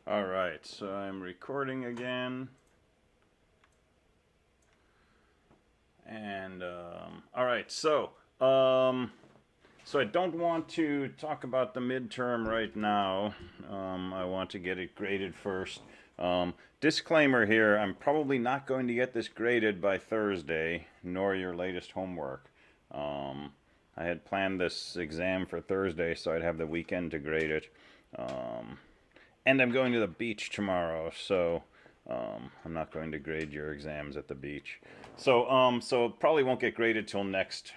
Alright, so I'm recording again. And, alright, so I don't want to talk about the midterm right now. I want to get it graded first. Disclaimer here, I'm probably not going to get this graded by Thursday, nor your latest homework. I had planned this exam for Thursday, so I'd have the weekend to grade it. And I'm going to the beach tomorrow, so I'm not going to grade your exams at the beach. So probably won't get graded till next,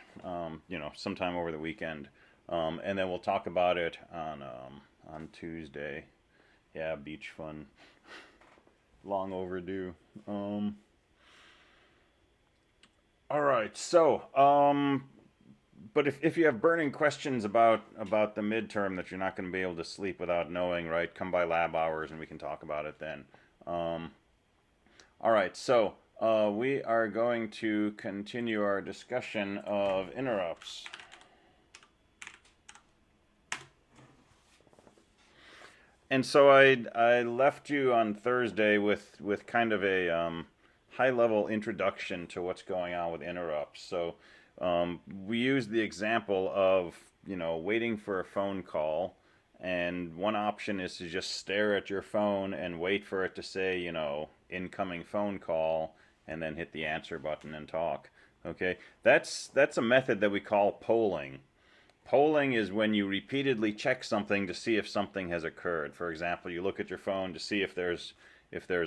sometime over the weekend. And then we'll talk about it on Tuesday. Yeah, beach fun. Long overdue. All right, but if you have burning questions about the midterm that you're not going to be able to sleep without knowing, right, come by lab hours and we can talk about it then. All right, so we are going to continue our discussion of interrupts. And so I left you on Thursday with kind of a high-level introduction to what's going on with interrupts. So we used the example of, waiting for a phone call, and one option is to just stare at your phone and wait for it to say, incoming phone call, and then hit the answer button and talk. Okay, that's a method that we call polling. Polling is when you repeatedly check something to see if something has occurred. For example, you look at your phone to see if there's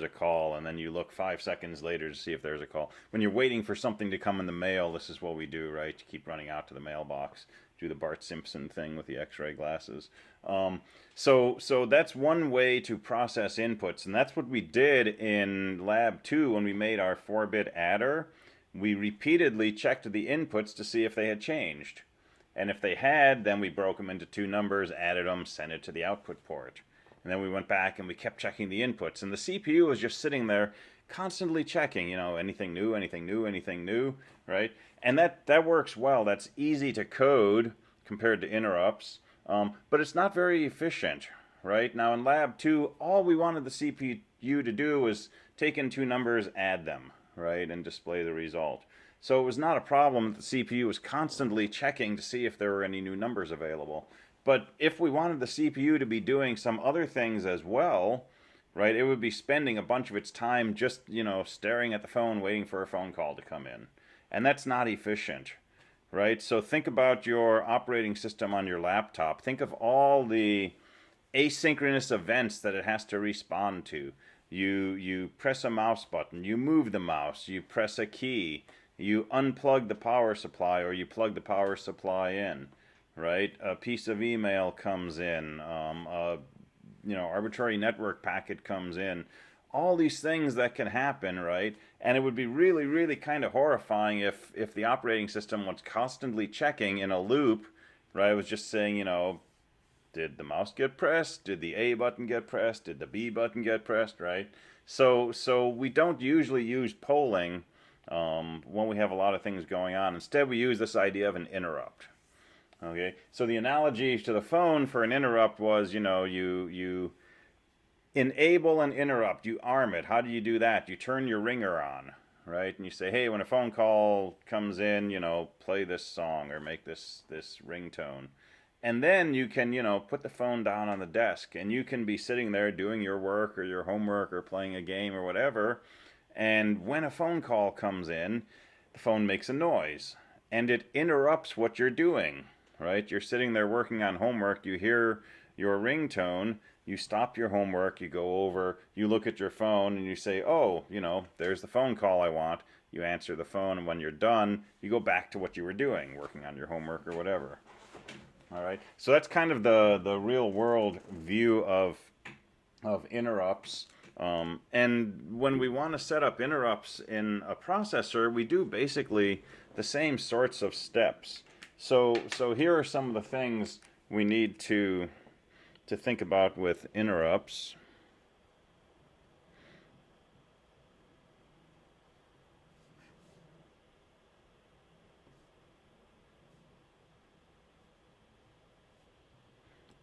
a call, and then you look 5 seconds later to see if there's a call. When you're waiting for something to come in the mail, this is what we do, right? You keep running out to the mailbox, do the Bart Simpson thing with the X-ray glasses. So that's one way to process inputs, and that's what we did in Lab 2 when we made our 4-bit adder. We repeatedly checked the inputs to see if they had changed. And if they had, then we broke them into two numbers, added them, sent it to the output port. And then we went back and we kept checking the inputs. And the CPU was just sitting there constantly checking, anything new, anything new, anything new, right? And that works well. That's easy to code compared to interrupts. But it's not very efficient, right? Now in Lab 2, all we wanted the CPU to do was take in two numbers, add them, right? And display the result. So it was not a problem that the CPU was constantly checking to see if there were any new numbers available. But if we wanted the CPU to be doing some other things as well, right, it would be spending a bunch of its time just, staring at the phone waiting for a phone call to come in. And that's not efficient, right? So think about your operating system on your laptop. Think of all the asynchronous events that it has to respond to. You press a mouse button, you move the mouse, you press a key, you unplug the power supply or you plug the power supply in, right? A piece of email comes in, arbitrary network packet comes in. All these things that can happen, right? And it would be really, really kind of horrifying if the operating system was constantly checking in a loop, right? It was just saying, did the mouse get pressed? Did the A button get pressed? Did the B button get pressed, right? So we don't usually use polling when we have a lot of things going on. Instead, we use this idea of an interrupt. Okay, so the analogy to the phone for an interrupt was, you enable an interrupt, you arm it. How do you do that? You turn your ringer on, right? And you say, hey, when a phone call comes in, play this song or make this ringtone. And then you can, put the phone down on the desk, and you can be sitting there doing your work or your homework or playing a game or whatever. And when a phone call comes in, the phone makes a noise, and it interrupts what you're doing, right? You're sitting there working on homework, you hear your ringtone, you stop your homework, you go over, you look at your phone, and you say, oh, there's the phone call I want. You answer the phone, and when you're done, you go back to what you were doing, working on your homework or whatever. All right, so that's kind of the real world view of interrupts. And when we want to set up interrupts in a processor, we do basically the same sorts of steps. So here are some of the things we need to think about with interrupts.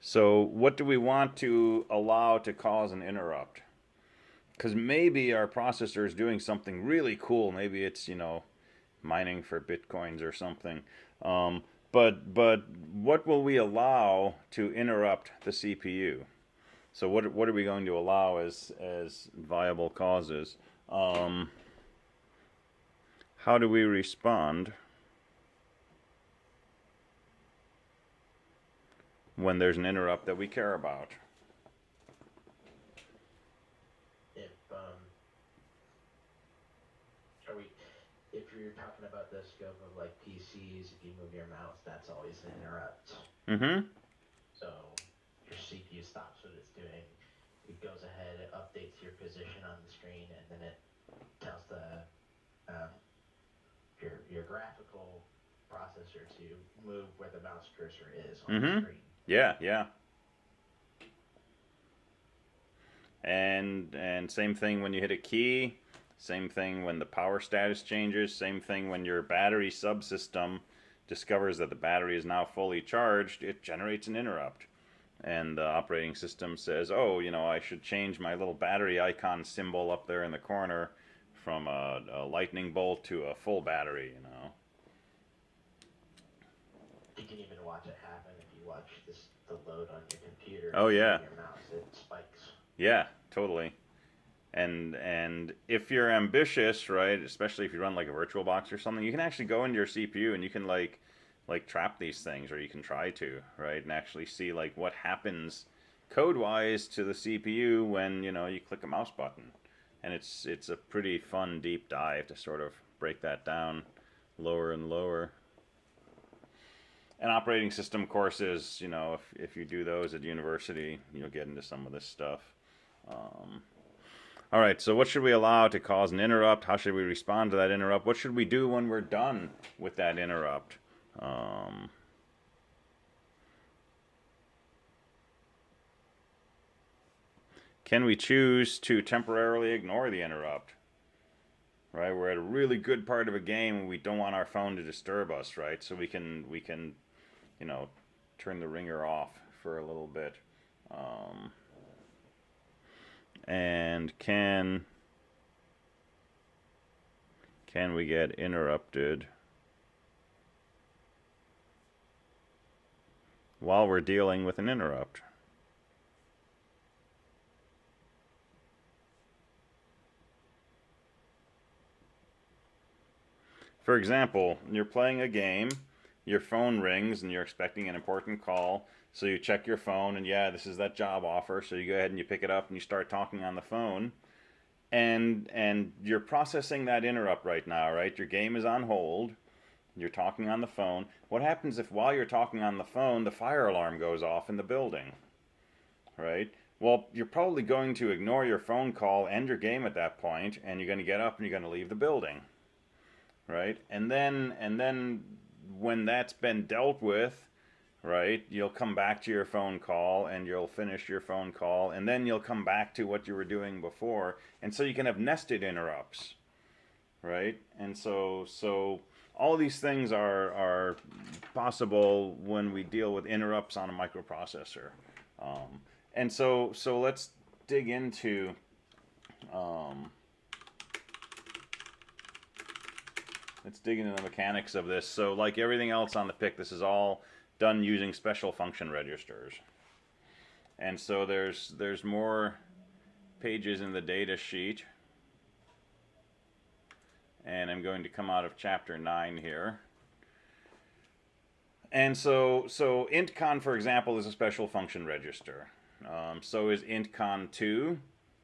So what do we want to allow to cause an interrupt? Because maybe our processor is doing something really cool. Maybe it's, mining for bitcoins or something. But what will we allow to interrupt the CPU? So what are we going to allow as viable causes? How do we respond when there's an interrupt that we care about? If you're talking about the scope of like PCs, if you move your mouse, that's always an interrupt. Mm-hmm. So your CPU stops what it's doing. It goes ahead, it updates your position on the screen, and then it tells the your graphical processor to move where the mouse cursor is on the screen. Yeah. And same thing when you hit a key, same thing when the power status changes, same thing when your battery subsystem discovers that the battery is now fully charged, it generates an interrupt. And the operating system says, oh, I should change my little battery icon symbol up there in the corner from a lightning bolt to a full battery, You can even watch it happen if you watch the load on your computer. Oh, yeah. Your mouse, it spikes. Yeah, totally. And if you're ambitious, right, especially if you run like a VirtualBox or something, you can actually go into your CPU and you can like trap these things, or you can try to, right, and actually see like what happens code-wise to the CPU when you click a mouse button, and it's a pretty fun deep dive to sort of break that down lower and lower. And operating system courses, if you do those at university, you'll get into some of this stuff. All right, so what should we allow to cause an interrupt? How should we respond to that interrupt? What should we do when we're done with that interrupt? Can we choose to temporarily ignore the interrupt? Right, we're at a really good part of a game and we don't want our phone to disturb us, right? So we can turn the ringer off for a little bit. And can we get interrupted while we're dealing with an interrupt? For example, you're playing a game, your phone rings and you're expecting an important call, so you check your phone and yeah, this is that job offer, so you go ahead and you pick it up and you start talking on the phone, and you're processing that interrupt right now, right? Your game is on hold, you're talking on the phone. What happens if while you're talking on the phone the fire alarm goes off in the building, right? Well, you're probably going to ignore your phone call and your game at that point, and you're going to get up and you're going to leave the building, right? And then when that's been dealt with, right, you'll come back to your phone call and you'll finish your phone call, and then you'll come back to what you were doing before, and so you can have nested interrupts, right? And so all these things are possible when we deal with interrupts on a microprocessor. And so let's dig into the mechanics of this. So like everything else on the PIC, this is all done using special function registers. And so there's more pages in the data sheet. And I'm going to come out of chapter 9 here. And so intcon, for example, is a special function register. So is intcon2,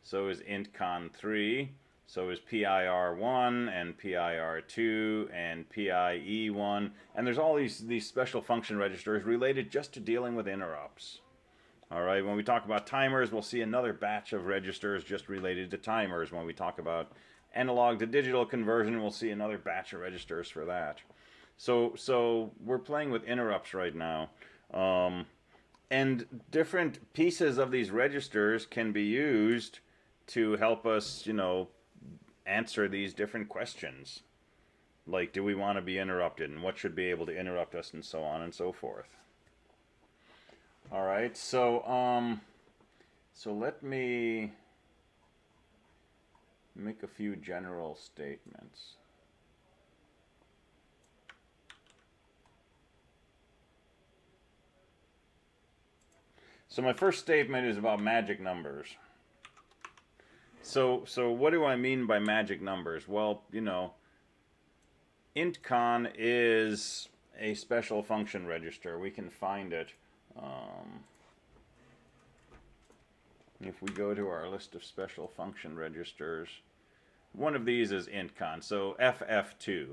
so is intcon3, so is PIR1 and PIR2 and PIE1. And there's all these special function registers related just to dealing with interrupts. All right, when we talk about timers, we'll see another batch of registers just related to timers. When we talk about analog to digital conversion, we'll see another batch of registers for that. So we're playing with interrupts right now. And different pieces of these registers can be used to help us, answer these different questions. Like, do we want to be interrupted, and what should be able to interrupt us, and so on and so forth. All right, so let me make a few general statements. So my first statement is about magic numbers. So what do I mean by magic numbers? Well, you know, intcon is a special function register. We can find it. If we go to our list of special function registers, one of these is intcon, so FF2.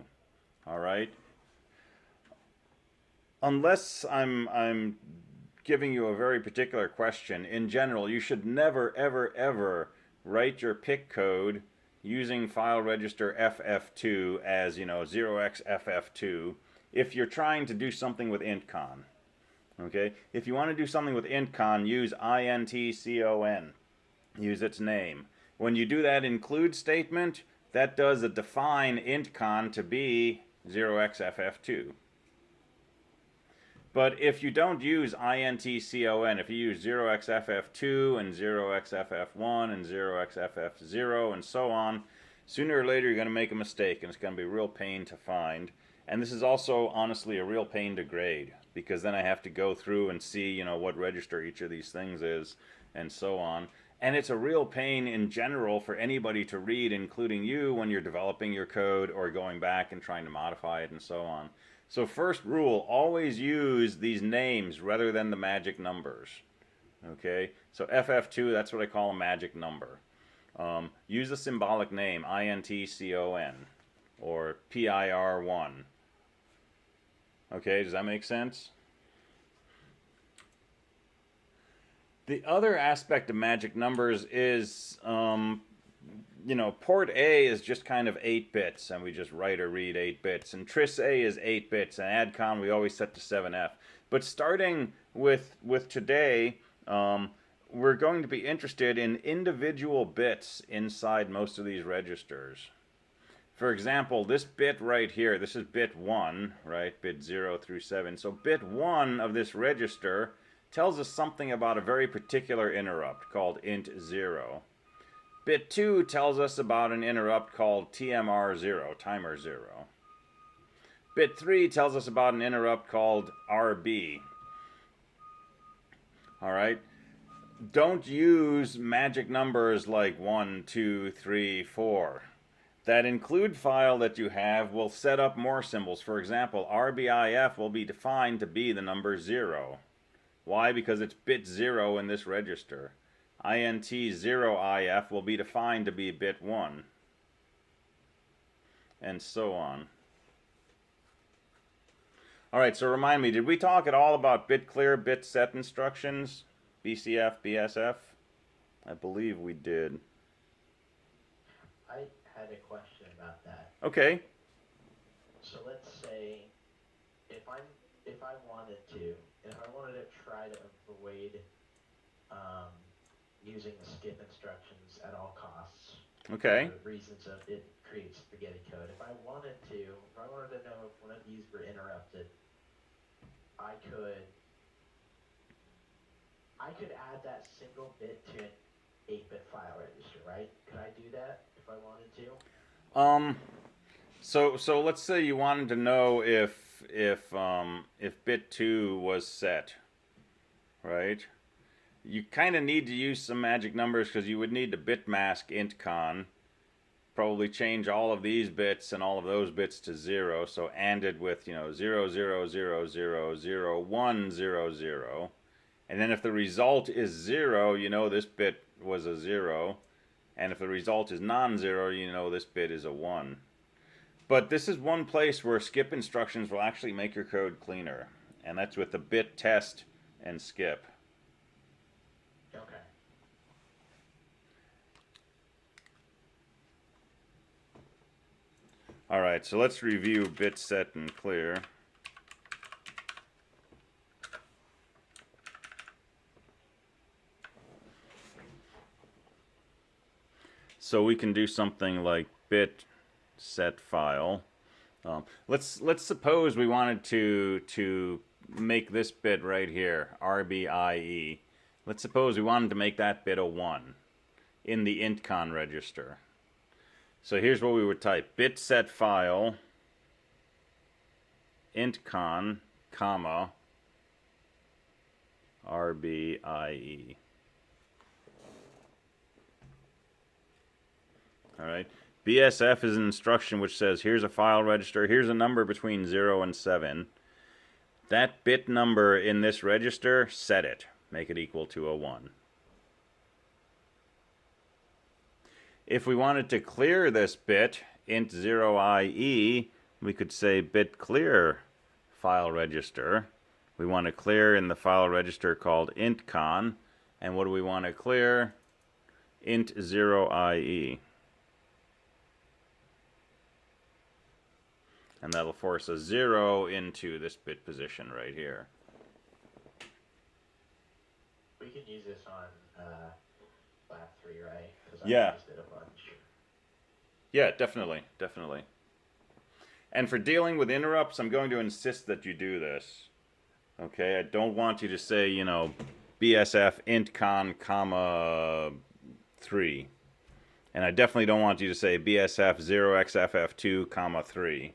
All right. Unless I'm giving you a very particular question, in general, you should never, ever, ever write your PIC code using file register FF2 as, you know, 0xFF2 if you're trying to do something with intcon. Okay? If you want to do something with intcon, use INTCON. Use its name. When you do that include statement, that does a define intcon to be 0xFF2. But if you don't use INTCON, if you use 0xFF2 and 0xFF1 and 0xFF0 and so on, sooner or later you're going to make a mistake and it's going to be a real pain to find. And this is also, honestly, a real pain to grade, because then I have to go through and see, you know, what register each of these things is and so on. And it's a real pain in general for anybody to read, including you, when you're developing your code or going back and trying to modify it and so on. So first rule, always use these names rather than the magic numbers. Okay, so FF2, that's what I call a magic number. Use a symbolic name, INTCON, or PIR1. Okay, does that make sense? The other aspect of magic numbers is, you know, port A is just kind of 8 bits, and we just write or read 8 bits. And tris A is 8 bits, and adcon we always set to 7F. But starting with today, we're going to be interested in individual bits inside most of these registers. For example, this bit right here, this is bit 1, right? Bit 0 through 7. So bit 1 of this register tells us something about a very particular interrupt called int0. Bit 2 tells us about an interrupt called TMR0, timer 0. Bit 3 tells us about an interrupt called RB. All right? Don't use magic numbers like 1, 2, 3, 4. That include file that you have will set up more symbols. For example, RBIF will be defined to be the number 0. Why? Because it's bit 0 in this register. INT0IF will be defined to be bit 1. And so on. Alright, so remind me, did we talk at all about bit clear, bit set instructions? BCF, BSF? I believe we did. I had a question about that. Okay. So let's say if I wanted to try to avoid using the skip instructions at all costs. Okay. For the reasons of it creates spaghetti code. If I wanted to know if one of these were interrupted, I could add that single bit to an 8-bit file register, right? Could I do that if I wanted to? So let's say you wanted to know if bit 2 was set, right? You kind of need to use some magic numbers because you would need to bit mask intcon, probably change all of these bits and all of those bits to 0, so ANDed with, you know, 0, 0, 0, 0, 0, 1, 0, 0. And then if the result is 0, you know this bit was a 0. And if the result is non-zero, you know this bit is a 1. But this is one place where skip instructions will actually make your code cleaner. And that's with the bit test and skip. Okay. Alright, so let's review bit set and clear. So we can do something like bit set file. Let's suppose we wanted to make this bit right here, RBIE. Let's suppose we wanted to make that bit a 1 in the intcon register. So here's what we would type: bit set file intcon, comma, RBIE. Alright. BSF is an instruction which says here's a file register, here's a number between 0 and 7. That bit number in this register, set it. Make it equal to a 1. If we wanted to clear this bit, int0IE, we could say bit clear file register. We want to clear in the file register called intcon. And what do we want to clear? int0IE. And that'll force a 0 into this bit position right here. We can use this on lab 3, right? Because Yeah. I used it a bunch. Yeah, definitely, definitely. And for dealing with interrupts, I'm going to insist that you do this. Okay, I don't want you to say, you know, BSF intcon, comma 3. And I definitely don't want you to say BSF 0xFF2, comma 3.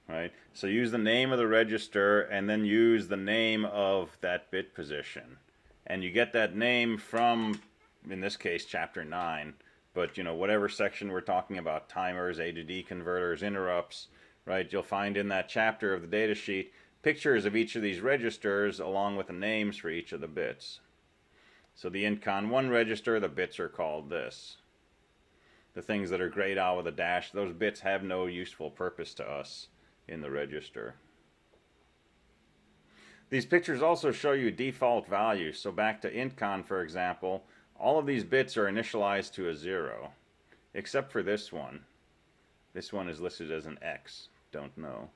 Right? So use the name of the register and then use the name of that bit position. And you get that name from, in this case, chapter 9. But, you know, whatever section we're talking about, timers, A to D converters, interrupts, right? You'll find in that chapter of the data sheet pictures of each of these registers along with the names for each of the bits. So the intcon 1 register, the bits are called this. The things that are grayed out with a dash, those bits have no useful purpose to us in the register. These pictures also show you default values. So back to intcon, for example, all of these bits are initialized to a 0, except for this one. This one is listed as an X. Don't know.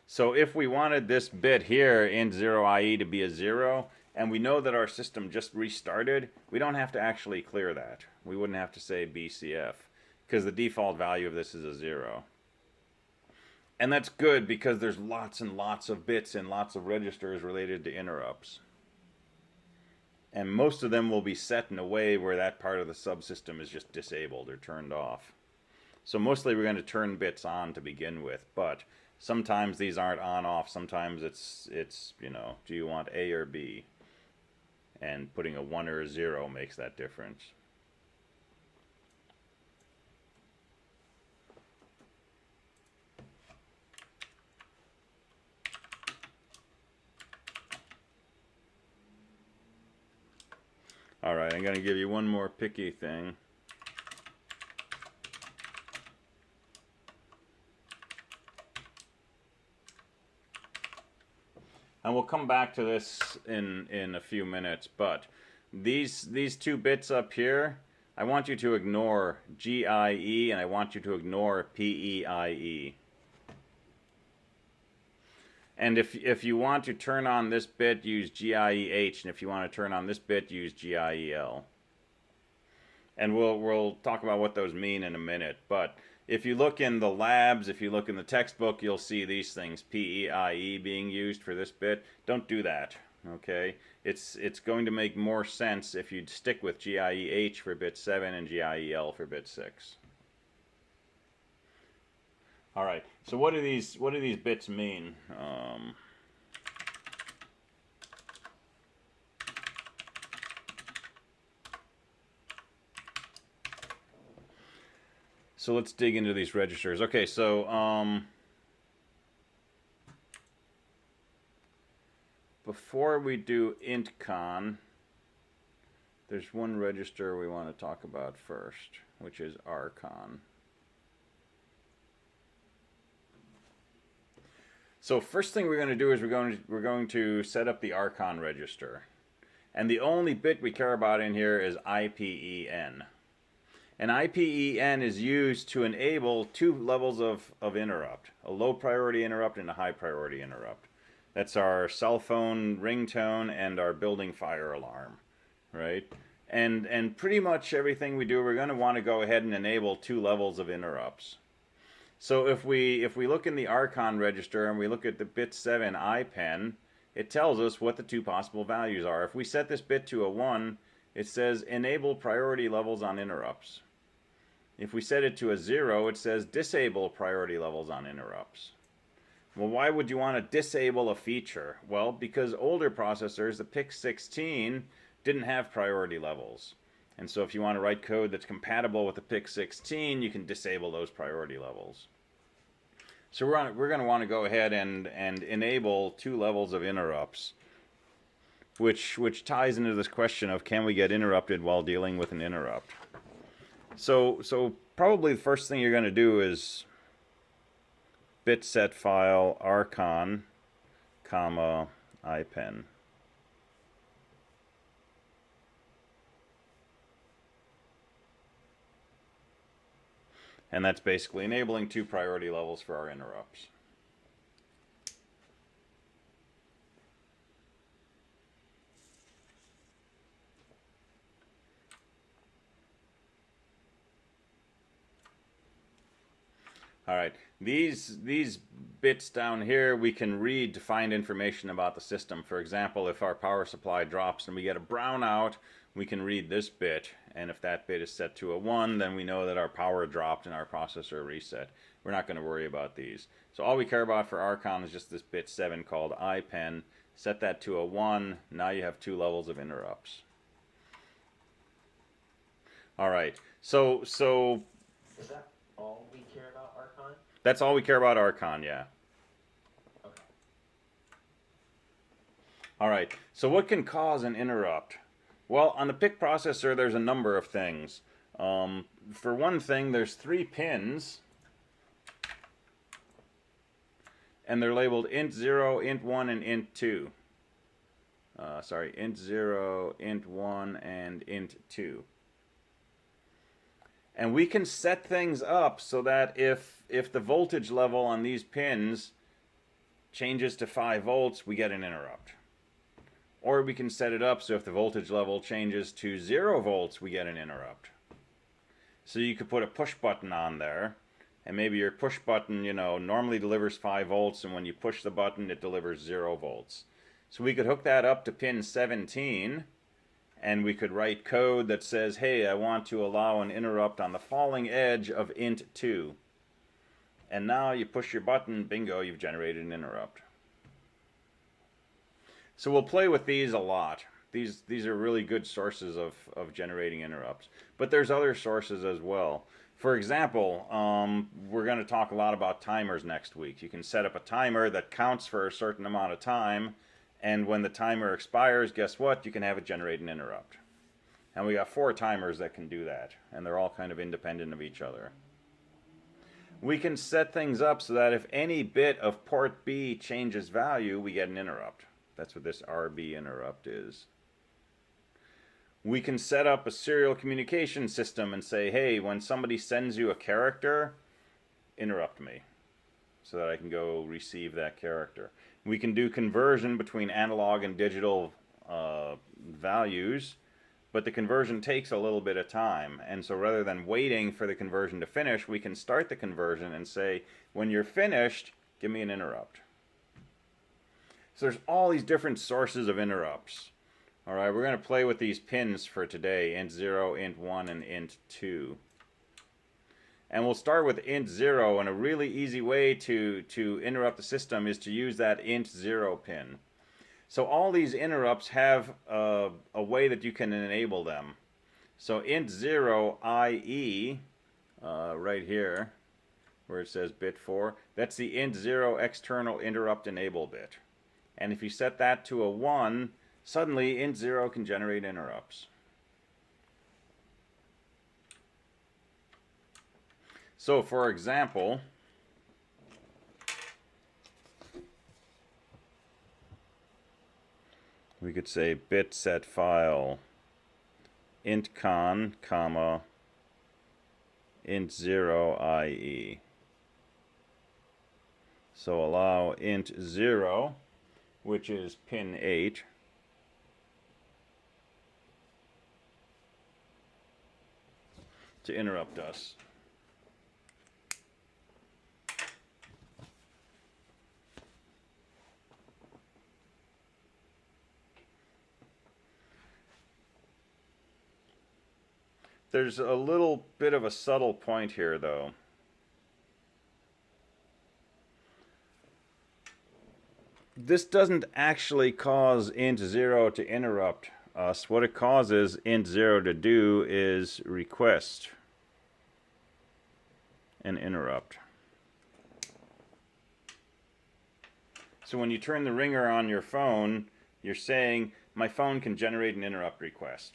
So if we wanted this bit here, int0IE, to be a 0, and we know that our system just restarted, we don't have to actually clear that. We wouldn't have to say BCF, because the default value of this is a 0. And that's good because there's lots and lots of bits and lots of registers related to interrupts. And most of them will be set in a way where that part of the subsystem is just disabled or turned off. So mostly we're going to turn bits on to begin with, but sometimes these aren't on-off. Sometimes it's, you know, do you want A or B? And putting a 1 or a 0 makes that difference. All right, I'm going to give you one more picky thing. And we'll come back to this in a few minutes, but these two bits up here, I want you to ignore GIE and I want you to ignore PEIE. And if you want to turn on this bit, use GIEH, and if you want to turn on this bit, use GIEL. And we'll talk about what those mean in a minute, but if you look in the labs, if you look in the textbook, you'll see these things, PEIE being used for this bit. Don't do that, okay? It's going to make more sense if you'd stick with GIEH for bit 7 and GIEL for bit 6. All right, so what do these bits mean? So let's dig into these registers. Okay, so before we do intcon, there's one register we want to talk about first, which is rcon. So first thing we're going to do is we're going to set up the rcon register. And the only bit we care about in here is IPEN. And IPEN is used to enable two levels of interrupt, a low priority interrupt and a high priority interrupt. That's our cell phone ringtone and our building fire alarm, right? And pretty much everything we do, we're going to want to go ahead and enable two levels of interrupts. So if we look in the Archon register and we look at the bit 7 IPEN, it tells us what the two possible values are. If we set this bit to a 1, it says enable priority levels on interrupts. If we set it to a 0, it says disable priority levels on interrupts. Well, why would you want to disable a feature? Well, because older processors, the PIC16, didn't have priority levels. And so if you want to write code that's compatible with the PIC16, you can disable those priority levels. So we're going to want to go ahead and enable 2 levels of interrupts, which ties into this question of can we get interrupted while dealing with an interrupt. So probably the first thing you're going to do is bit set file archon, comma, IPEN. And that's basically enabling 2 priority levels for our interrupts. All right, these bits down here we can read to find information about the system. For example, if our power supply drops and we get a brownout, we can read this bit, and if that bit is set to a 1, then we know that our power dropped and our processor reset. We're not going to worry about these. So all we care about for Archon is just this bit 7 called IPEN. Set that to a 1, now you have 2 levels of interrupts. All right, so Is that all we care about Archon? That's all we care about Archon, yeah. Okay. All right, so what can cause an interrupt? Well, on the PIC processor, there's a number of things. For one thing, there's 3 pins, and they're labeled int0, int1, and int2. Int0, int1, and int2. And we can set things up so that if the voltage level on these pins changes to 5 volts, we get an interrupt. Or we can set it up so if the voltage level changes to 0 volts, we get an interrupt. So you could put a push button on there, and maybe your push button, normally delivers 5 volts, and when you push the button, it delivers 0 volts. So we could hook that up to pin 17, and we could write code that says, hey, I want to allow an interrupt on the falling edge of int2. And now you push your button, bingo, you've generated an interrupt. So we'll play with these a lot. These are really good sources of generating interrupts. But there's other sources as well. For example, we're going to talk a lot about timers next week. You can set up a timer that counts for a certain amount of time, and when the timer expires, guess what? You can have it generate an interrupt. And we got 4 timers that can do that, and they're all kind of independent of each other. We can set things up so that if any bit of port B changes value, we get an interrupt. That's what this RB interrupt is. We can set up a serial communication system and say, hey, when somebody sends you a character, interrupt me so that I can go receive that character. We can do conversion between analog and digital values, but the conversion takes a little bit of time. And so rather than waiting for the conversion to finish, we can start the conversion and say, when you're finished, give me an interrupt. So there's all these different sources of interrupts. All right, we're going to play with these pins for today, int0, int1, and int2. And we'll start with int0, and a really easy way to interrupt the system is to use that int0 pin. So all these interrupts have a way that you can enable them. So int0 IE, right here, where it says bit 4, that's the int0 external interrupt enable bit. And if you set that to a 1, suddenly int0 can generate interrupts. So for example, we could say bit set file intcon, comma, int0 IE. So allow int0, which is pin 8, to interrupt us. There's a little bit of a subtle point here, though. This doesn't actually cause int0 to interrupt us. What it causes int0 to do is request an interrupt. So when you turn the ringer on your phone, you're saying, my phone can generate an interrupt request,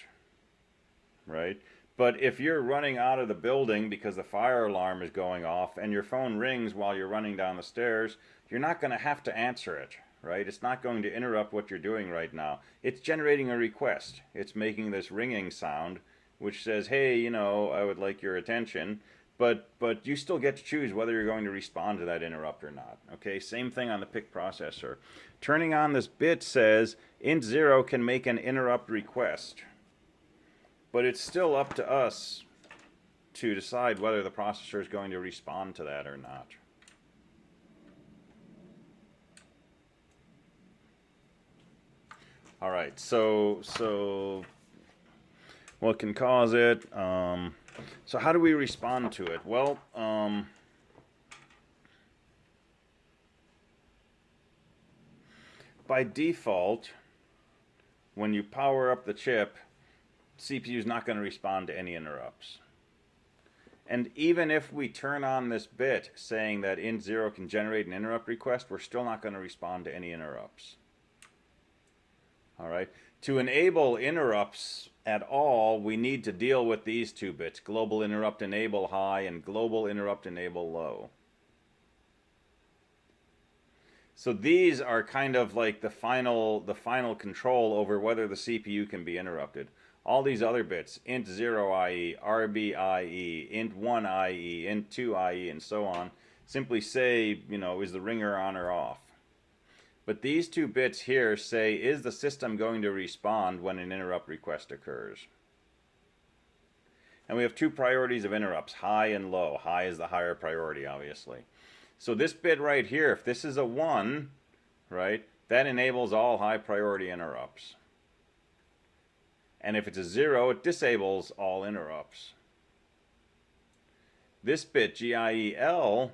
right? But if you're running out of the building because the fire alarm is going off and your phone rings while you're running down the stairs, you're not going to have to answer it, right? It's not going to interrupt what you're doing right now. It's generating a request. It's making this ringing sound, which says, hey, you know, I would like your attention. But you still get to choose whether you're going to respond to that interrupt or not. Okay, same thing on the PIC processor. Turning on this bit says int0 can make an interrupt request. But it's still up to us to decide whether the processor is going to respond to that or not. All right, so what can cause it? So how do we respond to it? Well, by default, when you power up the chip, CPU is not going to respond to any interrupts. And even if we turn on this bit saying that int0 can generate an interrupt request, we're still not going to respond to any interrupts. All right. To enable interrupts at all, we need to deal with these two bits, global interrupt enable high and global interrupt enable low. So these are kind of like the final control over whether the CPU can be interrupted. All these other bits, int0 IE, RB IE, int1 IE, int2 IE, and so on, simply say, you know, is the ringer on or off? But these two bits here say, is the system going to respond when an interrupt request occurs? And we have two priorities of interrupts, high and low. High is the higher priority, obviously. So this bit right here, if this is a 1, right, that enables all high priority interrupts. And if it's a 0, it disables all interrupts. This bit, GIEL,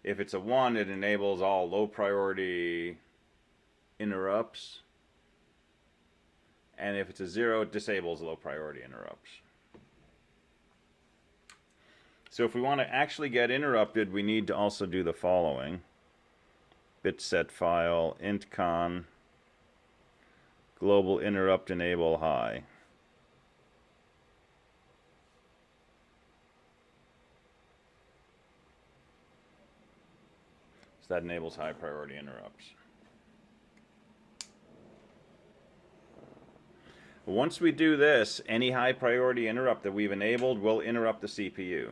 if it's a 1, it enables all low priority interrupts. And if it's a 0, it disables low priority interrupts. So if we want to actually get interrupted, we need to also do the following. Bitset file, intcon, global interrupt enable high. So that enables high priority interrupts. Once we do this, any high priority interrupt that we've enabled will interrupt the CPU.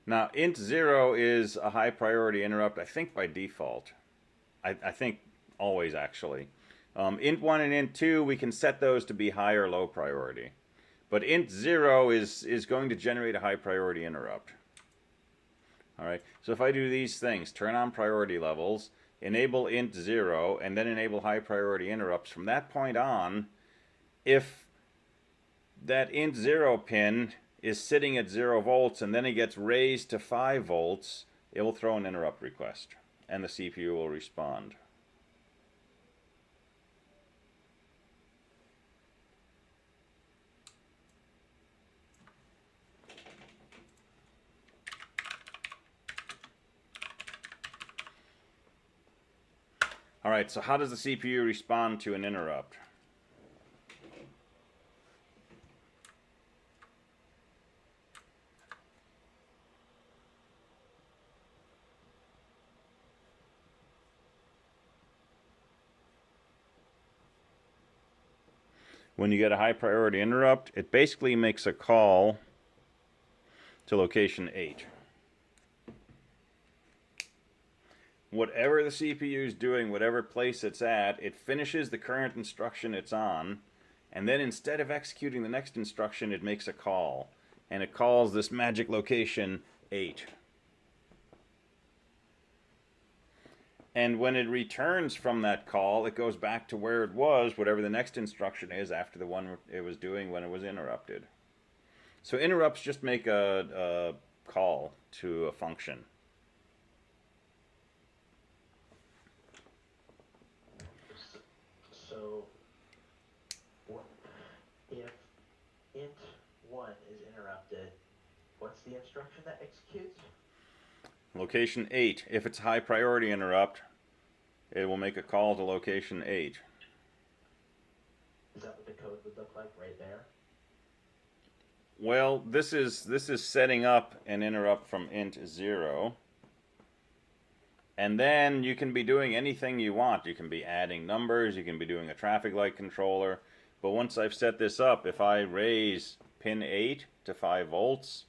Now, int0 is a high priority interrupt, I think by default. I think always, actually. Int1 and int2, we can set those to be high or low priority. But int0 is going to generate a high priority interrupt. All right, so if I do these things, turn on priority levels, enable int0, and then enable high priority interrupts, from that point on, if that int0 pin is sitting at 0 volts and then it gets raised to 5 volts, it will throw an interrupt request and the CPU will respond. All right, so how does the CPU respond to an interrupt? When you get a high priority interrupt, it basically makes a call to location 8. Whatever the CPU is doing, whatever place it's at, it finishes the current instruction it's on, and then instead of executing the next instruction, it makes a call. And it calls this magic location 8. And when it returns from that call, it goes back to where it was, whatever the next instruction is after the one it was doing when it was interrupted. So interrupts just make a call to a function. So if int1 is interrupted, what's the instruction that executes? Location 8. If it's a high priority interrupt, it will make a call to location 8. Is that what the code would look like right there? Well, this is setting up an interrupt from int 0. And then you can be doing anything you want. You can be adding numbers, you can be doing a traffic light controller. But once I've set this up, if I raise pin 8 to 5 volts,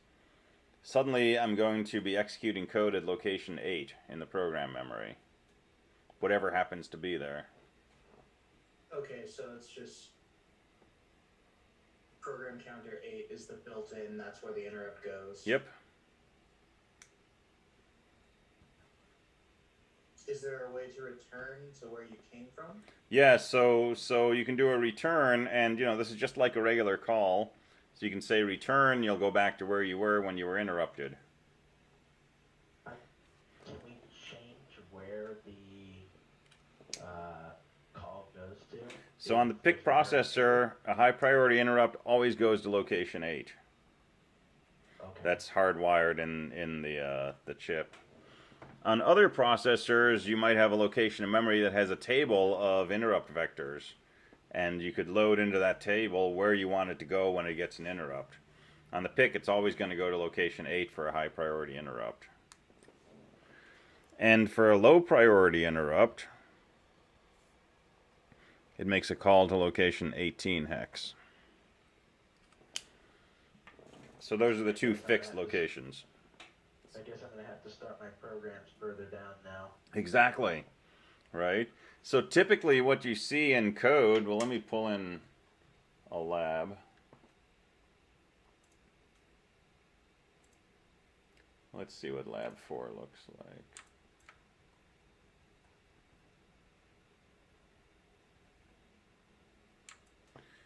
suddenly I'm going to be executing code at location 8 in the program memory. Whatever happens to be there. Okay, so it's just program counter 8 is the built-in, that's where the interrupt goes. Yep. Is there a way to return to where you came from? Yeah, so you can do a return, and this is just like a regular call. So you can say return, you'll go back to where you were when you were interrupted. Can we change where the call goes to? So on the PIC processor, a high priority interrupt always goes to location 8. Okay. That's hardwired in the chip. On other processors, you might have a location of memory that has a table of interrupt vectors, and you could load into that table where you want it to go when it gets an interrupt. On the PIC, it's always going to go to location 8 for a high priority interrupt. And for a low priority interrupt, it makes a call to location 18 hex. So those are the two fixed locations. I guess I'm going to have to start my programs further down now. Exactly, right? So typically what you see in code, well, let me pull in a lab. Let's see what lab 4 looks like.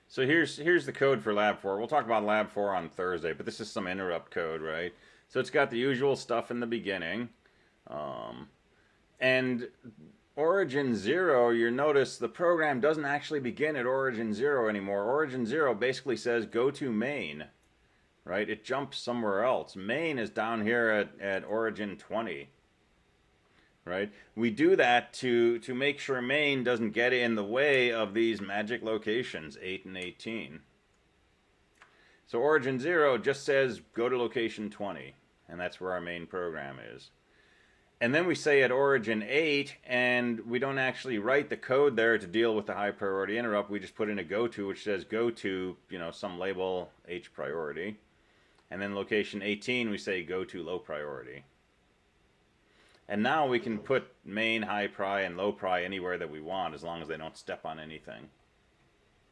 So here's the code for lab 4. We'll talk about lab 4 on Thursday, but this is some interrupt code, right? So it's got the usual stuff in the beginning. And origin 0, you notice the program doesn't actually begin at origin 0 anymore. Origin 0 basically says go to main, right? It jumps somewhere else. Main is down here at origin 20, right? We do that to make sure main doesn't get in the way of these magic locations, 8 and 18. So origin 0 just says go to location 20, and that's where our main program is. And then we say at origin 8, and we don't actually write the code there to deal with the high priority interrupt. We just put in a go to, which says go to, some label H priority. And then location 18, we say go to low priority. And now we can put main, high pri, and low pri anywhere that we want, as long as they don't step on anything.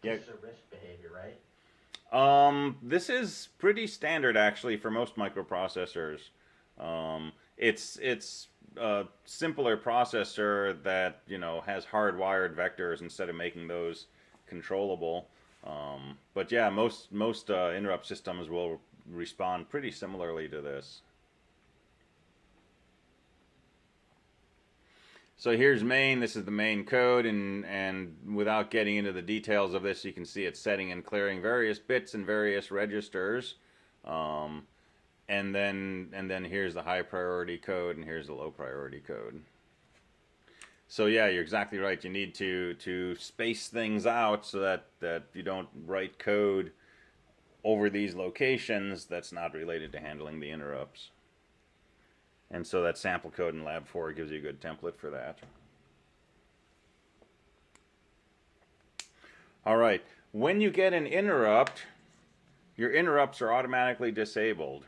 This is a risk behavior, right? This is pretty standard actually for most microprocessors. It's a simpler processor that has hardwired vectors instead of making those controllable. But yeah, most interrupt systems will respond pretty similarly to this. So here's main, this is the main code, and without getting into the details of this, you can see it's setting and clearing various bits and various registers. And then here's the high priority code, and here's the low priority code. So yeah, you're exactly right. You need to space things out so that you don't write code over these locations that's not related to handling the interrupts. And so that sample code in lab 4 gives you a good template for that. All right, when you get an interrupt, your interrupts are automatically disabled.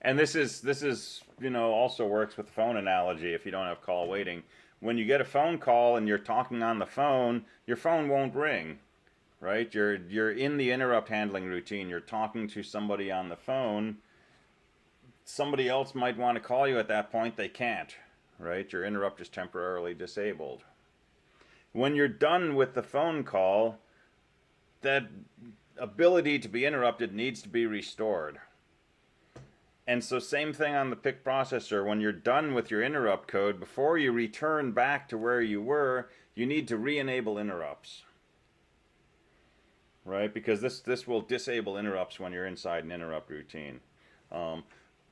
And this is also works with the phone analogy if you don't have call waiting. When you get a phone call and you're talking on the phone, your phone won't ring. Right? You're in the interrupt handling routine. You're talking to somebody on the phone, somebody else might want to call you at that point, they can't, right? Your interrupt is temporarily disabled. When you're done with the phone call, that ability to be interrupted needs to be restored. And so same thing on the PIC processor. When you're done with your interrupt code, before you return back to where you were, you need to re-enable interrupts. Right? Because this will disable interrupts when you're inside an interrupt routine.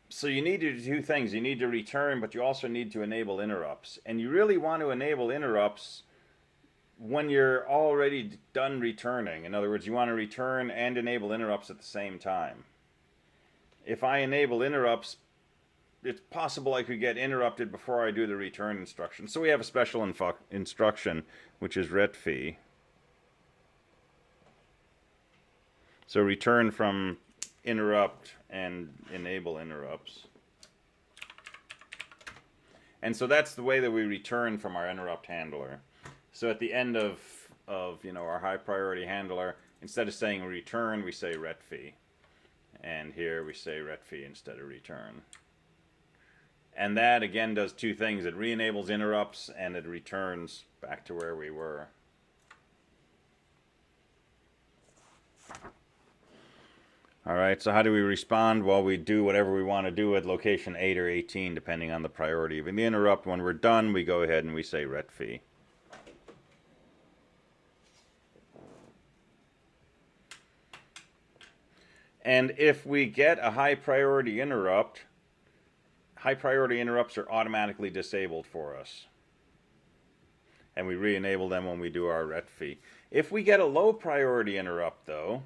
So you need to do two things. You need to return, but you also need to enable interrupts. And you really want to enable interrupts when you're already done returning. In other words, you want to return and enable interrupts at the same time. If I enable interrupts, it's possible I could get interrupted before I do the return instruction. So we have a special instruction, which is RETFIE. So return from interrupt and enable interrupts. And so that's the way that we return from our interrupt handler. So at the end of our high priority handler, instead of saying return, we say RETFIE. And here we say RETFIE instead of return. And that again does two things. It re-enables interrupts and it returns back to where we were. Alright, so how do we respond? Well, we do whatever we want to do at location 8 or 18, depending on the priority of the interrupt. When we're done, we go ahead and we say RETFIE. And if we get a high priority interrupts are automatically disabled for us. And we re-enable them when we do our RETFIE. If we get a low priority interrupt though,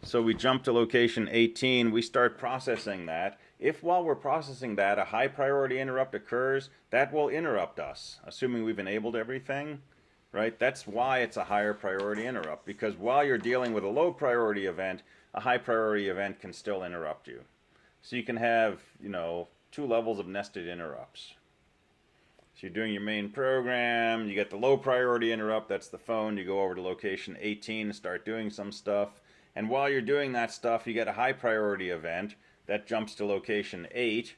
so we jump to location 18, we start processing that. If while we're processing that, a high priority interrupt occurs, that will interrupt us, assuming we've enabled everything, right? That's why it's a higher priority interrupt, because while you're dealing with a low priority event, a high priority event can still interrupt you. So you can have, two levels of nested interrupts. So you're doing your main program, you get the low priority interrupt, that's the phone, you go over to location 18 and start doing some stuff. And while you're doing that stuff, you get a high priority event that jumps to location 8.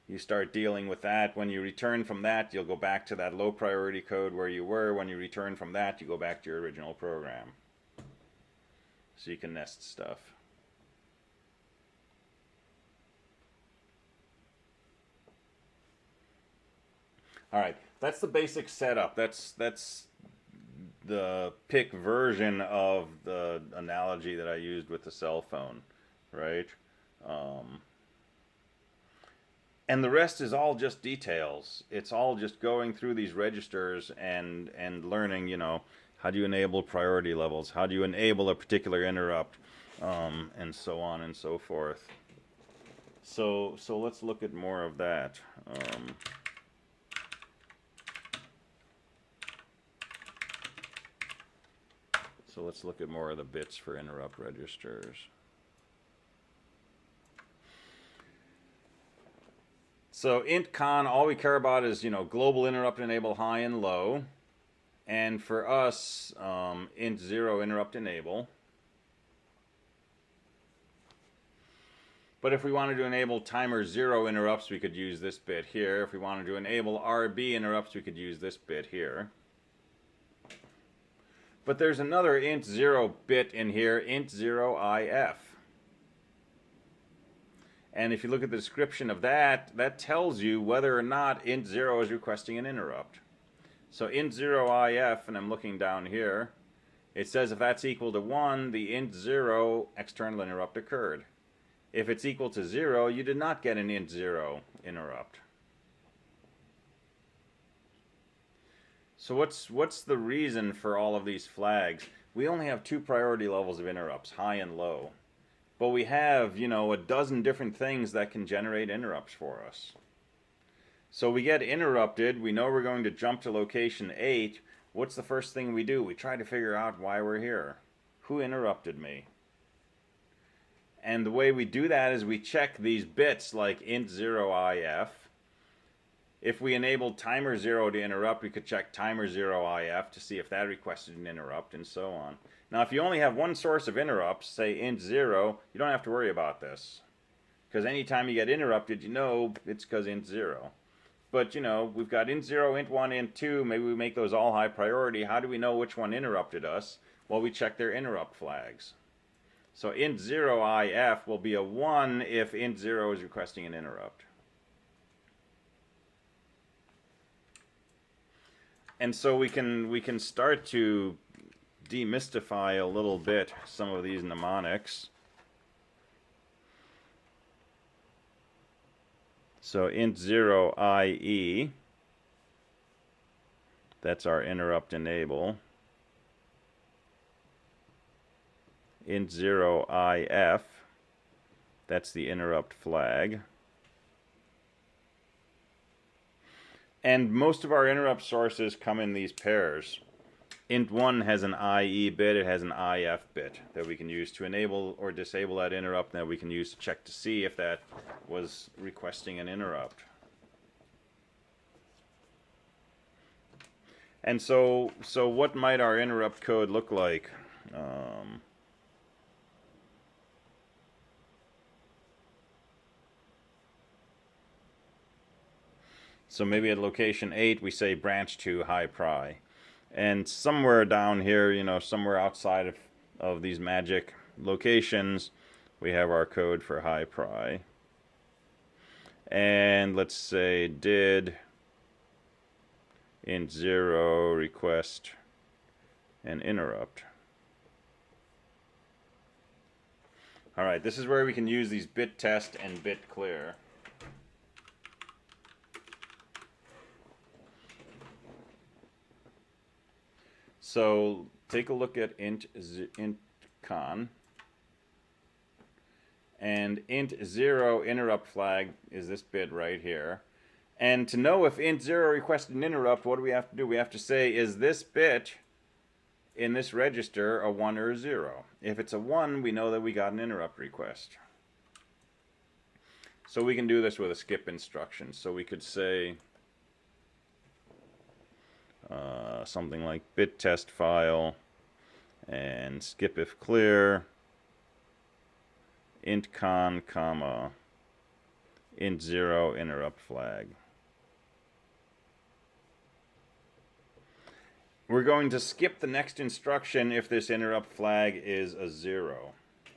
You start dealing with that. When you return from that, you'll go back to that low priority code where you were. When you return from that, you go back to your original program. So you can nest stuff. All right, that's the basic setup. That's the PIC version of the analogy that I used with the cell phone, right? And the rest is all just details. It's all just going through these registers and learning, how do you enable priority levels? How do you enable a particular interrupt? And so on and so forth. So let's look at more of that. So let's look at more of the bits for interrupt registers. So int con, all we care about is, global interrupt enable high and low. And for us, int 0 interrupt enable. But if we wanted to enable timer 0 interrupts, we could use this bit here. If we wanted to enable RB interrupts, we could use this bit here. But there's another int 0 bit in here, int 0 if. And if you look at the description of that, that tells you whether or not int 0 is requesting an interrupt. So int 0 if, and I'm looking down here, it says if that's equal to 1, the int 0 external interrupt occurred. If it's equal to 0, you did not get an int 0 interrupt. So what's the reason for all of these flags? We only have 2 priority levels of interrupts, high and low. But we have, a dozen different things that can generate interrupts for us. So we get interrupted, we know we're going to jump to location 8. What's the first thing we do? We try to figure out why we're here. Who interrupted me? And the way we do that is we check these bits like int 0 if. If we enabled timer 0 to interrupt, we could check timer 0 if to see if that requested an interrupt, and so on. Now, if you only have one source of interrupts, say int 0, you don't have to worry about this. Because anytime you get interrupted, you know it's because int 0. But, you know, we've got int 0, int 1, int 2. Maybe we make those all high priority. How do we know which one interrupted us? Well, we check their interrupt flags. So int 0 if will be a 1 if int 0 is requesting an interrupt. And so we can start to demystify a little bit some of these mnemonics. So int 0 IE, that's our interrupt enable. Int 0 IF, that's the interrupt flag. And most of our interrupt sources come in these pairs. Int 1 has an IE bit, it has an IF bit that we can use to enable or disable that interrupt, that we can use to check to see if that was requesting an interrupt. And so what might our interrupt code look like? So maybe at location 8 we say branch to high pri. And somewhere down here, you know, somewhere outside of these magic locations, we have our code for high pri. And let's say did int 0 request an interrupt. All right, this is where we can use these bit test and bit clear. So take a look at int con, and int 0 interrupt flag is this bit right here. And to know if int 0 requested an interrupt, what do we have to do? We have to say, is this bit in this register a 1 or a 0? If it's a 1, we know that we got an interrupt request. So we can do this with a skip instruction. So we could say something like bit test file and skip if clear int con comma int 0 interrupt flag. We're going to skip the next instruction if this interrupt flag is a 0.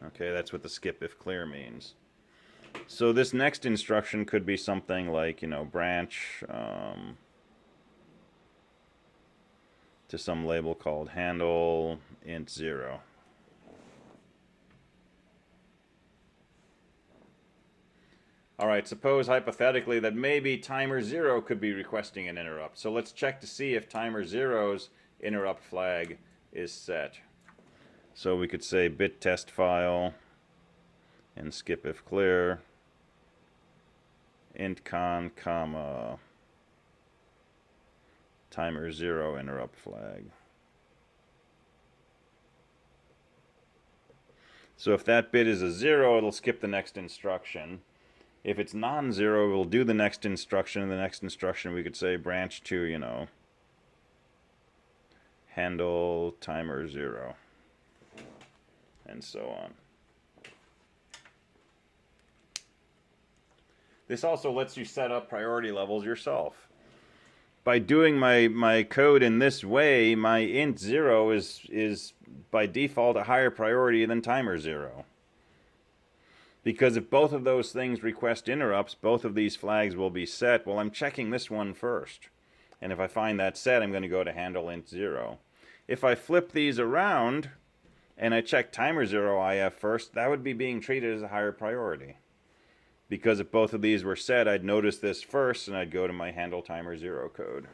Okay, that's what the skip if clear means. So this next instruction could be something like, you know, branch to some label called handle int 0. All right, suppose hypothetically that maybe timer 0 could be requesting an interrupt. So let's check to see if timer 0's interrupt flag is set. So we could say bit test file and skip if clear int con comma timer 0 interrupt flag. So if that bit is a 0, it'll skip the next instruction. If it's non-zero, we'll do the next instruction. In the next instruction, we could say branch to, you know, handle timer 0, and so on. This also lets you set up priority levels yourself. By doing my code in this way, my int 0 is by default a higher priority than timer 0. Because if both of those things request interrupts, both of these flags will be set. Well, I'm checking this one first. And if I find that set, I'm going to go to handle int 0. If I flip these around and I check timer 0 IF first, that would be being treated as a higher priority. Because if both of these were set, I'd notice this first and I'd go to my handle timer 0 code.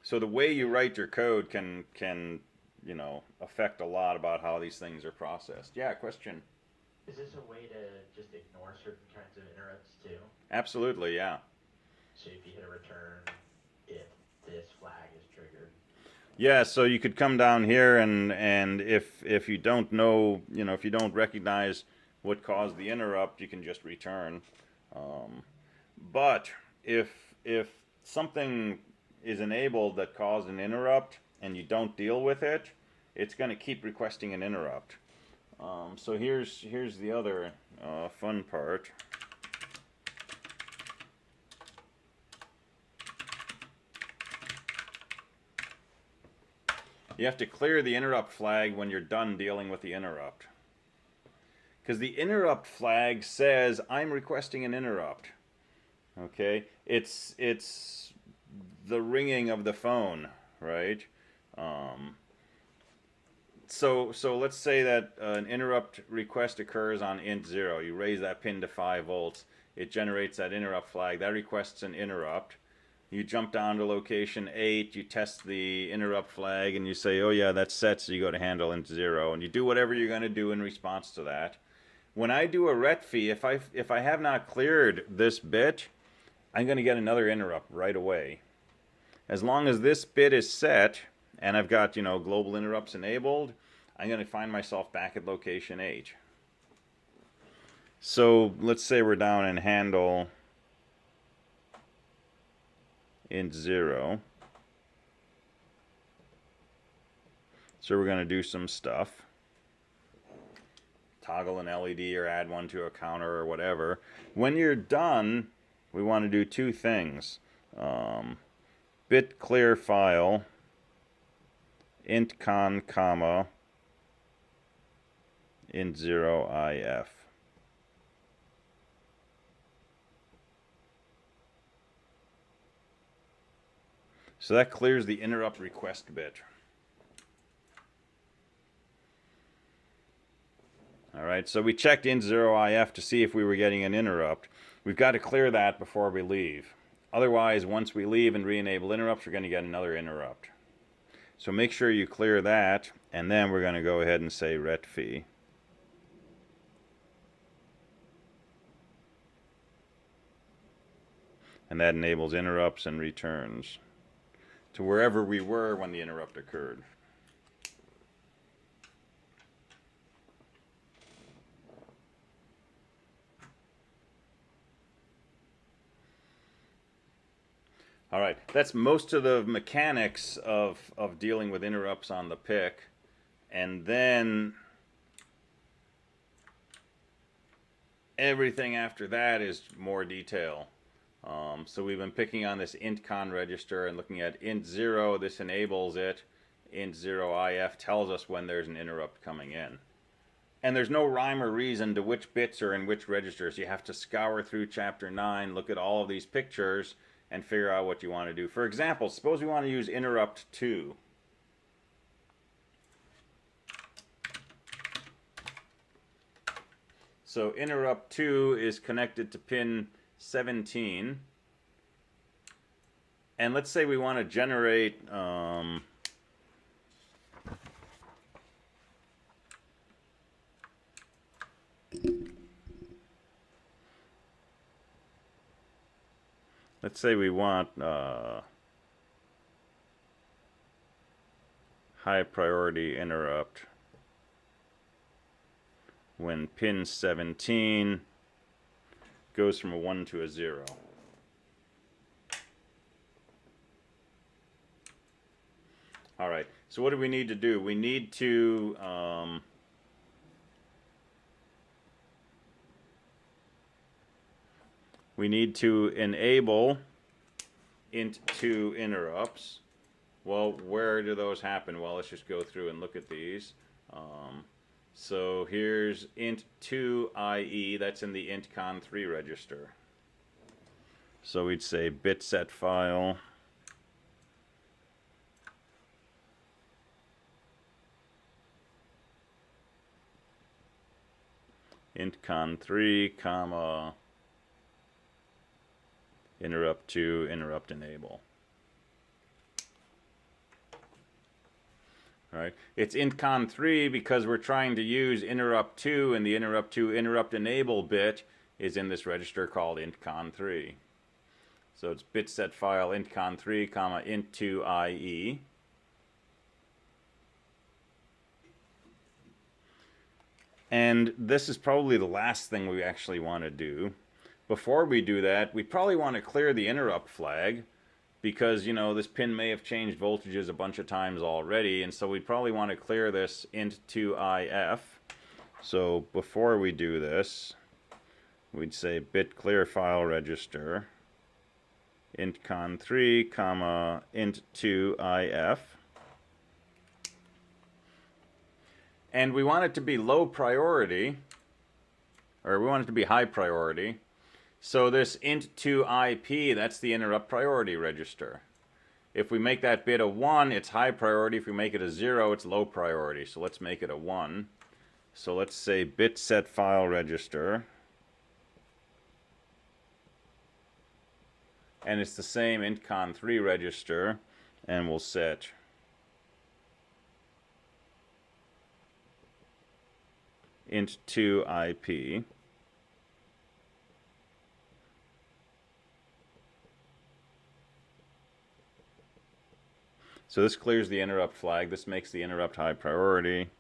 So the way you write your code can you know, affect a lot about how these things are processed. Yeah, question? Is this a way to just ignore certain kinds of interrupts too? Absolutely, yeah. So if you hit a return, if this flag is triggered. Yeah, so you could come down here and if you don't know, you know, if you don't recognize what caused the interrupt, you can just return. But if something is enabled that caused an interrupt and you don't deal with it, it's going to keep requesting an interrupt. So here's the other fun part. You have to clear the interrupt flag when you're done dealing with the interrupt. Because the interrupt flag says, I'm requesting an interrupt. Okay? It's the ringing of the phone, right? So let's say that an interrupt request occurs on int 0. You raise that pin to 5 volts. It generates that interrupt flag. That requests an interrupt. You jump down to location 8, you test the interrupt flag, and you say, oh yeah, that's set, so you go to handle int 0, and you do whatever you're going to do in response to that. When I do a RETFIE, if I have not cleared this bit, I'm going to get another interrupt right away. As long as this bit is set, and I've got, global interrupts enabled, I'm going to find myself back at location 8. So let's say we're down in handle int 0. So we're going to do some stuff. Toggle an LED or add one to a counter or whatever. When you're done, we want to do two things. Bit clear file, intcon, comma, int0if. So that clears the interrupt request bit. Alright, so we checked int0if to see if we were getting an interrupt. We've got to clear that before we leave. Otherwise, once we leave and re-enable interrupts, we're going to get another interrupt. So make sure you clear that, and then we're going to go ahead and say RETFIE. And that enables interrupts and returns to wherever we were when the interrupt occurred. All right, that's most of the mechanics of dealing with interrupts on the PIC. And then everything after that is more detail. So we've been picking on this intcon register and looking at int0, this enables it. Int0if tells us when there's an interrupt coming in. And there's no rhyme or reason to which bits are in which registers. You have to scour through chapter 9, look at all of these pictures, and figure out what you want to do. For example, suppose we want to use interrupt 2. So interrupt 2 is connected to pin 17. And let's say we want to generate let's say we want high priority interrupt when pin 17 goes from a 1 to a 0. All right, so what do we need to do? We need to enable int2 interrupts. Well, where do those happen? Well, let's just go through and look at these. So here's int2 IE, that's in the intcon3 register. So we'd say bit set file, intcon3, comma, interrupt 2, interrupt enable. Right. It's intcon3 because we're trying to use interrupt 2, and the interrupt 2 interrupt enable bit is in this register called intcon3. So it's bit set file intcon3, comma, int2 IE. And this is probably the last thing we actually want to do. Before we do that, we probably want to clear the interrupt flag, because, this pin may have changed voltages a bunch of times already, and so we probably want to clear this int2IF. So before we do this, we'd say bit clear file register int con3, comma, int2 if. And we want it to be low priority, or we want it to be high priority. So this int2 IP, that's the interrupt priority register. If we make that bit a 1, it's high priority. If we make it a 0, it's low priority. So let's make it a 1. So let's say bit set file register. And it's the same int con3 register. And we'll set int2 IP. So this clears the interrupt flag. This makes the interrupt high priority.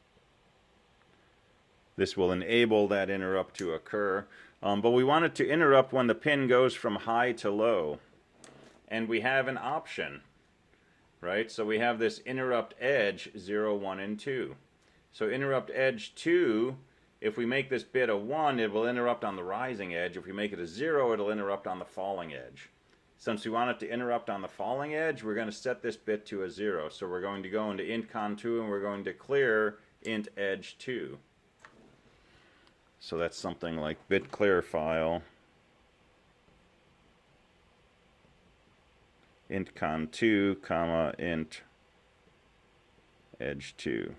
This will enable that interrupt to occur. But we want it to interrupt when the pin goes from high to low. And we have an option, right? So we have this interrupt edge 0, 1, and 2. So interrupt edge 2, if we make this bit a 1, it will interrupt on the rising edge. If we make it a 0, it'll interrupt on the falling edge. Since we want it to interrupt on the falling edge, we're going to set this bit to a 0. So we're going to go into int con2 and we're going to clear int edge 2. So that's something like bit clear file int con2, comma, int edge 2.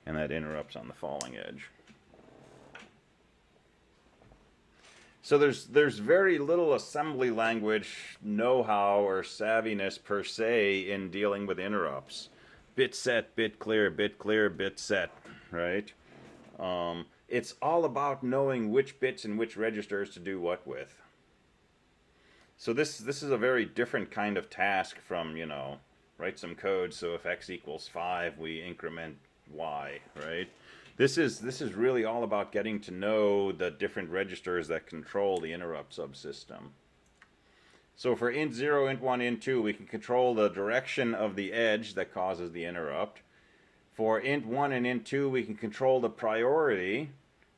And that interrupts on the falling edge. So there's very little assembly language know-how or savviness per se in dealing with interrupts. Bit set, bit clear, bit set, right? It's all about knowing which bits and which registers to do what with. So this is a very different kind of task from, you know, write some code so if x equals 5 we increment y, right? This is really all about getting to know the different registers that control the interrupt subsystem. So for int 0, int 1, int 2, we can control the direction of the edge that causes the interrupt. For int 1 and int 2, we can control the priority.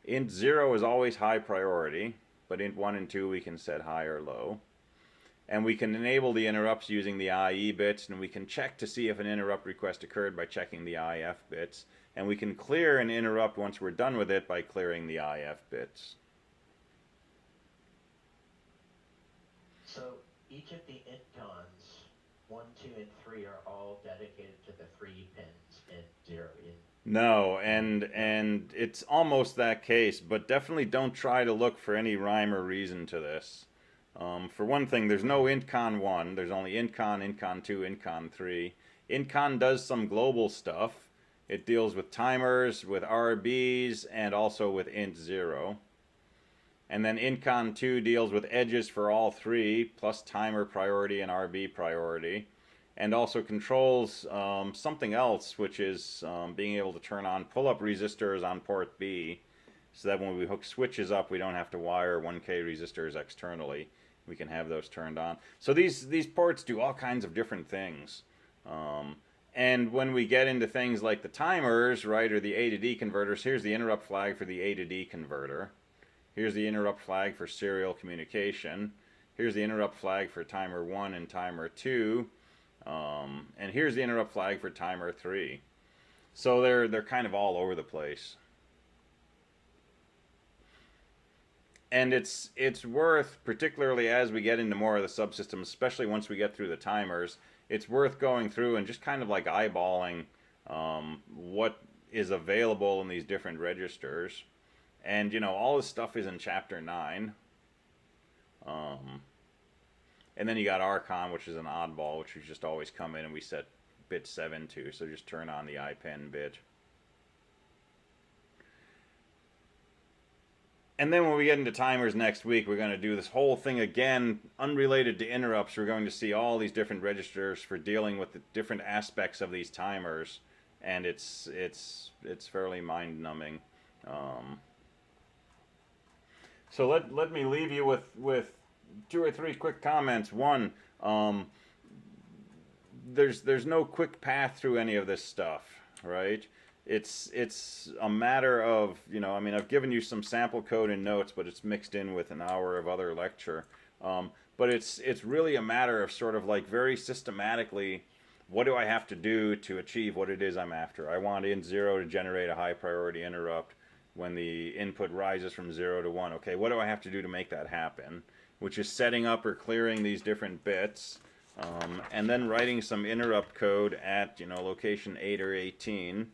Int 0 is always high priority, but int 1 and 2 we can set high or low. And we can enable the interrupts using the IE bits, and we can check to see if an interrupt request occurred by checking the IF bits. And we can clear an interrupt once we're done with it by clearing the IF bits. So each of the int cons, 1, 2, and 3 are all dedicated to the 3 pins in 0. No, and it's almost that case, but definitely don't try to look for any rhyme or reason to this. For one thing, there's no int con 1, there's only int con 2, int con 3. Int con does some global stuff. It deals with timers, with RBs, and also with int 0. And then int con 2 deals with edges for all 3, plus timer priority and RB priority. And also controls something else, which is being able to turn on pull-up resistors on port B, so that when we hook switches up, we don't have to wire 1K resistors externally. We can have those turned on. So these ports do all kinds of different things. And when we get into things like the timers, right, or the A to D converters, here's the interrupt flag for the A to D converter. Here's the interrupt flag for serial communication. Here's the interrupt flag for timer 1 and timer 2. And here's the interrupt flag for timer 3. So they're kind of all over the place. And it's worth, particularly as we get into more of the subsystems, especially once we get through the timers, it's worth going through and just kind of like eyeballing what is available in these different registers. And, you know, all this stuff is in Chapter 9. And then you got RCON, which is an oddball, which we just always come in and we set bit 7 to. So just turn on the IPEN bit. And then when we get into timers next week, we're going to do this whole thing again, unrelated to interrupts. We're going to see all these different registers for dealing with the different aspects of these timers. And it's fairly mind-numbing. So let me leave you with 2 or 3 quick comments. One, there's no quick path through any of this stuff. right? It's a matter of, I mean, I've given you some sample code and notes, but it's mixed in with an hour of other lecture. But it's really a matter of sort of like very systematically, what do I have to do to achieve what it is I'm after? I want int0 to generate a high priority interrupt when the input rises from 0 to 1. Okay, what do I have to do to make that happen? Which is setting up or clearing these different bits, and then writing some interrupt code at location 8 or 18,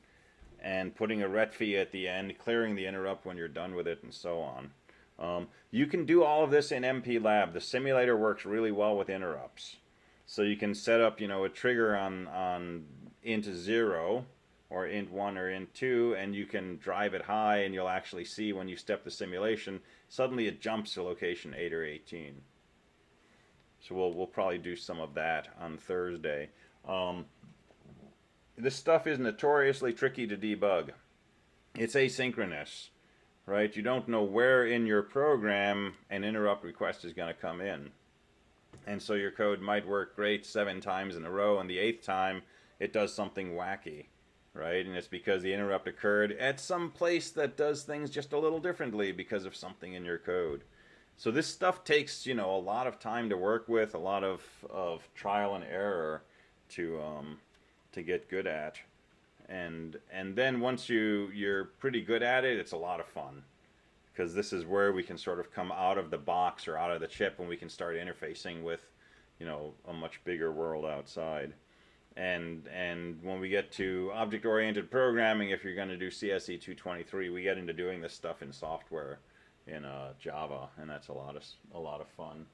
and putting a RETFIE at the end, clearing the interrupt when you're done with it, and so on. You can do all of this in MPLab. The simulator works really well with interrupts. So you can set up, a trigger on int0 or int1 or int2, and you can drive it high, and you'll actually see when you step the simulation, suddenly it jumps to location 8 or 18. So we'll probably do some of that on Thursday. This stuff is notoriously tricky to debug. It's asynchronous, right? You don't know where in your program an interrupt request is going to come in. And so your code might work great 7 times in a row, and the 8th time it does something wacky, right? And it's because the interrupt occurred at some place that does things just a little differently because of something in your code. So this stuff takes, a lot of time to work with, a lot of trial and error to get good at. And then once you're pretty good at it, it's a lot of fun. Because this is where we can sort of come out of the box or out of the chip, and we can start interfacing with, a much bigger world outside. And when we get to object-oriented programming, if you're going to do CSE 223, we get into doing this stuff in software in Java, and that's a lot of fun.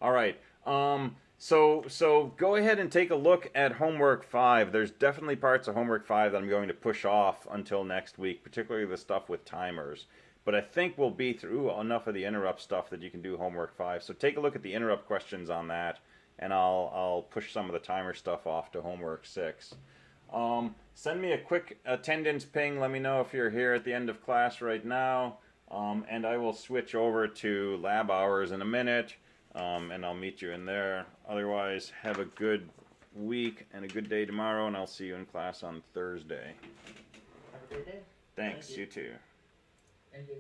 All right. So go ahead and take a look at homework 5. There's definitely parts of homework 5 that I'm going to push off until next week, particularly the stuff with timers. But I think we'll be through enough of the interrupt stuff that you can do homework 5. So take a look at the interrupt questions on that, and I'll push some of the timer stuff off to homework 6. Send me a quick attendance ping. Let me know if you're here at the end of class right now, and I will switch over to lab hours in a minute. And I'll meet you in there. Otherwise, have a good week and a good day tomorrow, and I'll see you in class on Thursday. Have a great day. Thanks, Thank you too. Thank you.